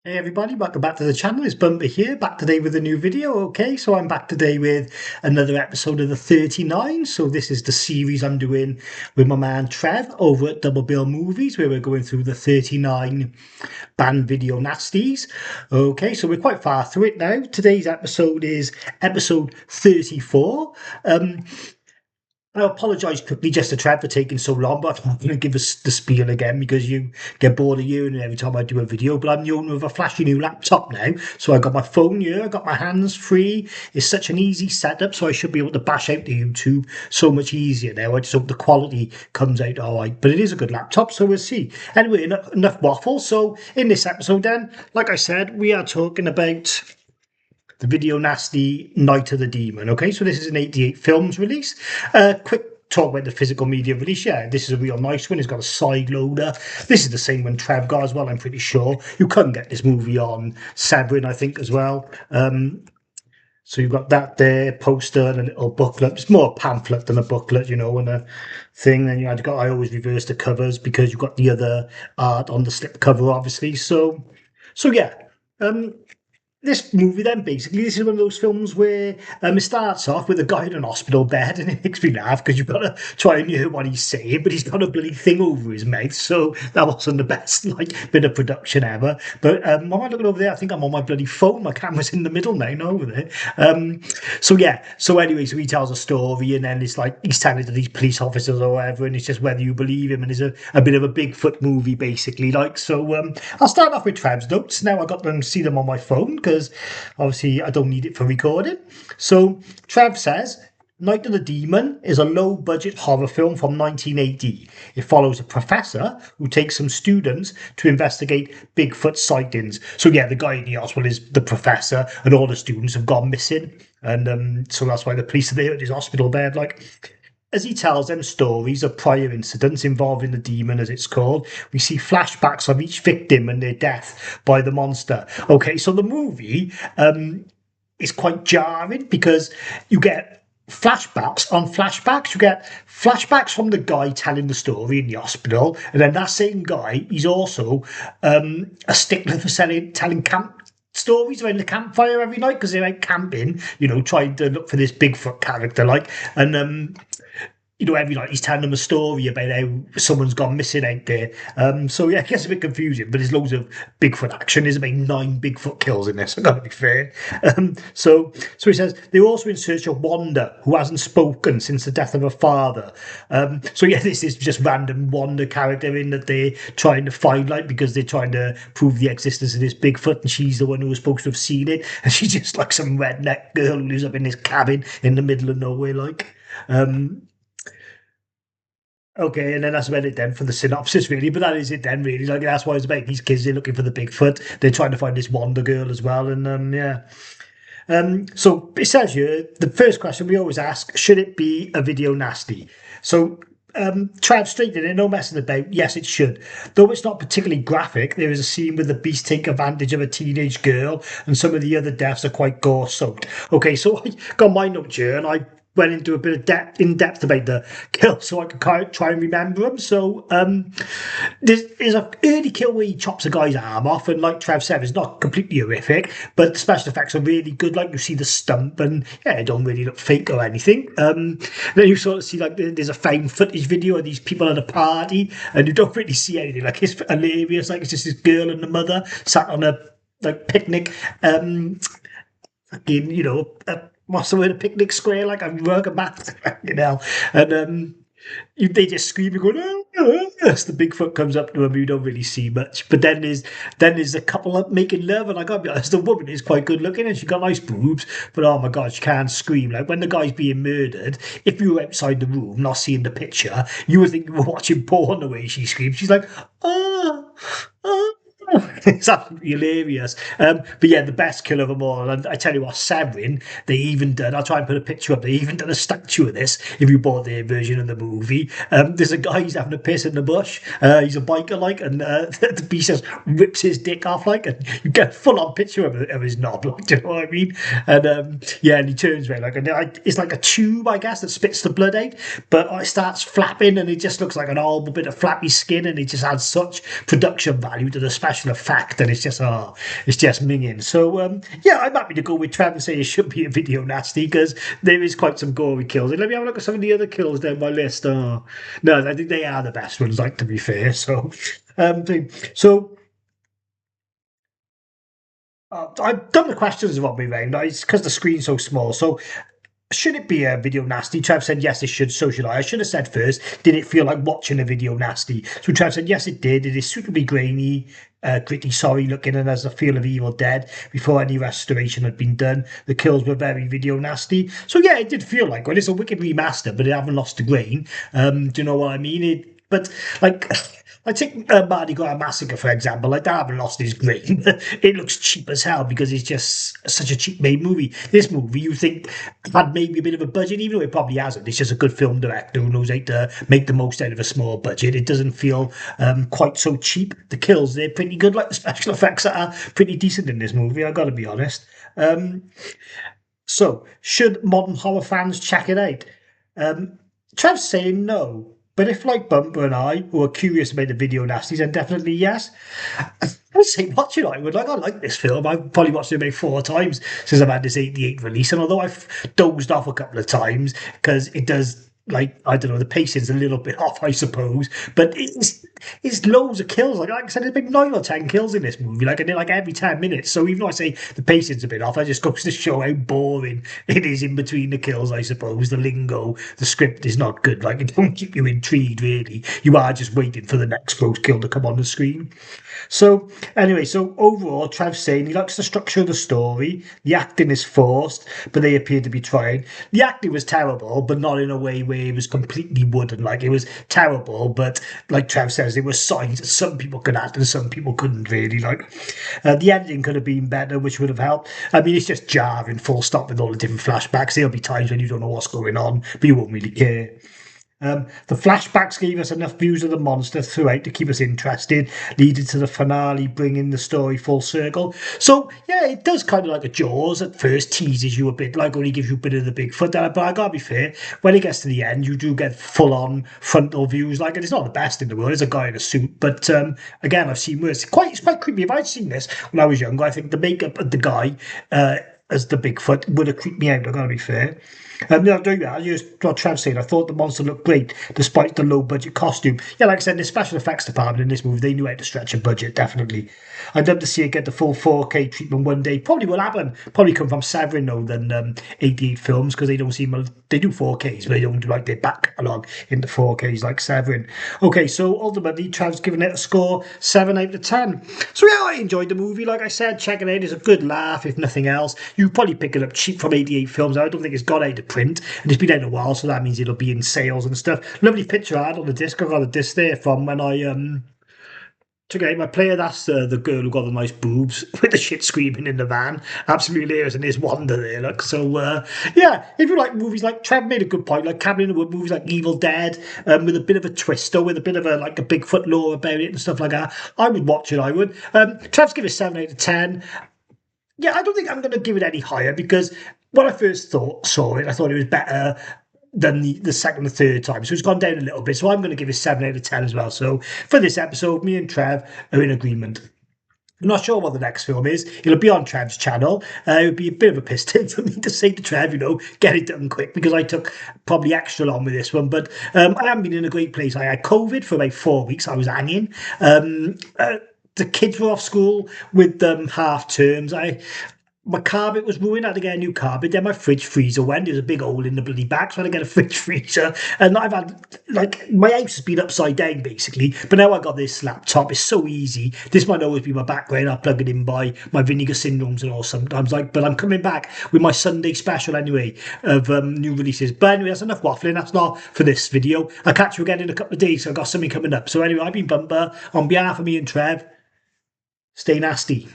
Hey everybody, welcome back to the channel. It's Bumper here, back today with a new video. Okay, so I'm back today with another episode of the 39. So this is the series I'm doing with my man Trev over at Double Bill Movies, where we're going through the 39 banned video nasties. Okay, so we're quite far through it now. Today's episode is episode 34. I apologise quickly just to Trevor for taking so long, but I'm not going to give us the spiel again because you get bored of hearing it every time I do a video. But I'm the owner of a flashy new laptop now, so I got my phone here, I got my hands free. It's such an easy setup, so I should be able to bash out the YouTube so much easier now. I just hope the quality comes out all right. But it is a good laptop, so we'll see. Anyway, enough waffle. So in this episode, then, like I said, we are talking about the video nasty Night of the Demon. Okay, so this is an 88 films release. Quick talk about the physical media release. Yeah, this is a real nice one. It's got a side loader. This is the same one Trev got as well, I'm pretty sure. You couldn't get this movie on Severin, I think, as well. So you've got that there, poster and a little booklet. It's more a pamphlet than a booklet, and a thing. Then I always reverse the covers because you've got the other art on the slip cover, obviously. So yeah. This movie then, basically, this is one of those films where it starts off with a guy in an hospital bed, and it makes me laugh because you've got to try and hear what he's saying, but he's got a bloody thing over his mouth, so that wasn't the best bit of production ever. But I'm looking over there, I think I'm on my bloody phone, my camera's in the middle now, not over there. So anyway, so he tells a story, and then it's like he's telling it to these police officers or whatever, and it's just whether you believe him, and it's a bit of a Bigfoot movie, basically. I'll start off with Trev's notes. Now I got them, see them on my phone, because obviously I don't need it for recording. So Trev says Night of the Demon is a low-budget horror film from 1980. It follows a professor who takes some students to investigate Bigfoot sightings. So yeah, the guy in the hospital is the professor, and all the students have gone missing, and so that's why the police are there at his hospital bed. As he tells them stories of prior incidents involving the demon, as it's called, we see flashbacks of each victim and their death by the monster. Okay, so the movie is quite jarring because you get flashbacks on flashbacks. You get flashbacks from the guy telling the story in the hospital, and then that same guy, he's also a stickler for telling camp stories around the campfire every night because they're out camping, trying to look for this Bigfoot character, and every night he's telling them a story about how someone's gone missing out there. So yeah, it gets a bit confusing, but there's loads of Bigfoot action. There's about 9 Bigfoot kills in this, I've got to be fair. So he says they're also in search of Wanda, who hasn't spoken since the death of her father. So yeah, this is just random Wanda character in that they're trying to find, because they're trying to prove the existence of this Bigfoot, and she's the one who was supposed to have seen it, and she's just like some redneck girl who lives up in this cabin in the middle of nowhere, Okay, and then that's about it then for the synopsis, really. But that is it then, really. That's why it's about these kids. They're looking for the Bigfoot. They're trying to find this Wonder Girl as well, and yeah. So it says here, the first question we always ask: should it be a video nasty? So Trav straight in it, no messing about. Yes, it should. Though it's not particularly graphic, there is a scene where the beast take advantage of a teenage girl, and some of the other deaths are quite gore-soaked. Okay, so I got my note here, and I went into a bit of in depth about the kill so I could try and remember them. So there's an early kill where he chops a guy's arm off, and like Trev said, it's not completely horrific, but the special effects are really good. You see the stump, and yeah, it don't really look fake or anything. Then you sort of see there's a found footage video of these people at a party, and you don't really see anything. It's hilarious. It's just this girl and the mother sat on a picnic, what's the word, a picnic square, I'm working back, and they just scream and go, oh, yes, the Bigfoot comes up to them, you don't really see much. But then there's a couple up making love, and I gotta be honest, the woman is quite good looking, and she got nice boobs, but oh my god, she can't scream. When the guy's being murdered, if you were outside the room, not seeing the picture, you would think you were watching porn the way she screams. She's like, oh, oh. It's absolutely hilarious. But yeah, the best kill of them all. And I tell you what, Severin, they even done, I'll try and put a picture up, they even done a statue of this if you bought their version of the movie. There's a guy who's having a piss in the bush. He's a biker, and the beast just rips his dick off, and you get a full on picture of his knob, do you know what I mean? And yeah, and he turns around, and it's like a tube, I guess, that spits the blood out, but it starts flapping, and it just looks like an horrible bit of flappy skin, and it just adds such production value to the special effects act, and it's just minging. So yeah, I'm happy to go with Trevor and say it should be a video nasty because there is quite some gory kills. And let me have a look at some of the other kills down my list. Oh, no, I think they are the best ones. Like to be fair, so so. I've done the questions the wrong way round. It's because the screen's so small. So should it be a video nasty? Trev said yes, it should. So should I. I should have said first, did it feel like watching a video nasty? So Trev said yes, it did. It is suitably grainy, gritty, sorry looking, and has a feel of Evil Dead before any restoration had been done. The kills were very video nasty. So yeah, it did feel like one. It's a wicked remaster, but it haven't lost the grain. Do you know what I mean? But like. I take Mardi Gras Massacre, for example. Like, that haven't lost his grain. It looks cheap as hell because it's just such a cheap made movie. This movie, you think, had maybe a bit of a budget, even though it probably hasn't. It's just a good film director who knows how to make the most out of a small budget. It doesn't feel quite so cheap. The kills, they're pretty good. Like, the special effects are pretty decent in this movie, I've got to be honest. So, should modern horror fans check it out? Trev's saying no. But if, like Bumper and I, who are curious about the video nasties, then definitely yes. I would say watch it. I like this film. I've probably watched it about 4 times since I've had this 88 release. And although I've dozed off a couple of times, because it does, like, I don't know, the pacing's a little bit off, I suppose. But it's loads of kills. Like I said, there's been 9 or 10 kills in this movie. Like, I did like every 10 minutes. So even though I say the pacing's a bit off, I just goes to show how boring it is in between the kills, I suppose. The lingo, the script is not good. Like, it don't keep you intrigued, really. You are just waiting for the next close kill to come on the screen. So anyway, so overall, Trev's saying he likes the structure of the story. The acting is forced, but they appear to be trying. The acting was terrible, but not in a way where it was completely wooden. Like, it was terrible, but like Trev says, there were signs that some people could act and some people couldn't really. Like, the editing could have been better, which would have helped. I mean, it's just jarring, full stop, with all the different flashbacks. There'll be times when you don't know what's going on, but you won't really care. The flashbacks gave us enough views of the monster throughout to keep us interested, leading to the finale, bringing the story full circle. So, yeah, it does kind of like a Jaws at first, teases you a bit, like only gives you a bit of the Bigfoot. But I gotta be fair, when it gets to the end, you do get full on frontal views. Like, and it's not the best in the world, it's a guy in a suit, but again, I've seen worse. It's quite creepy. If I'd seen this when I was younger, I think the makeup of the guy as the Bigfoot would have creeped me out, I gotta be fair. No, doing that, I used what Trev said. I thought the monster looked great despite the low budget costume. Yeah, like I said, the special effects department in this movie, they knew how to stretch a budget, definitely. I'd love to see it get the full 4K treatment one day. Probably will happen. Probably come from Severin, though, than 88 films, because they don't seem. They do 4Ks, but they don't do like their back catalog into 4Ks like Severin. Okay, so ultimately, Trev's given it a score 7 out of 10. So yeah, I enjoyed the movie. Like I said, check it out. It's a good laugh, if nothing else. You probably pick it up cheap from 88 films. I don't think it's got out of print, and it's been out a while, so that means it'll be in sales and stuff. Lovely picture I had on the disc. I got a disc there from when I took out my player. That's the girl who got the nice boobs with the shit screaming in the van. Absolutely hilarious, and there's Wanda there. Look, so yeah, if you like movies like Trev made a good point, like Cabin in the Wood, movies like Evil Dead, with a bit of a twist or with a bit of a like a Bigfoot lore about it and stuff like that, I would watch it. I would. Trev's give it 7 out of 10. Yeah, I don't think I'm going to give it any higher because when I first saw it, I thought it was better than the second and third time. So it's gone down a little bit. So I'm going to give it 7 out of 10 as well. So for this episode, me and Trev are in agreement. I'm not sure what the next film is. It'll be on Trev's channel. It would be a bit of a piss take for me to say to Trev, get it done quick because I took probably extra long with this one. But I haven't been in a great place. I had COVID for about 4 weeks. I was hanging. The kids were off school with half terms. My carpet was ruined. I had to get a new carpet. Then my fridge freezer went. There's a big hole in the bloody back, so I had to get a fridge freezer. And I've had, like, my house has been upside down, basically. But now I got this laptop. It's so easy. This might always be my background. I plug it in by my vinegar syndromes and all sometimes. But I'm coming back with my Sunday special anyway of new releases. But anyway, that's enough waffling. That's not for this video. I'll catch you again in a couple of days. So I've got something coming up. So anyway, I've been Bumper. On behalf of me and Trev, stay nasty.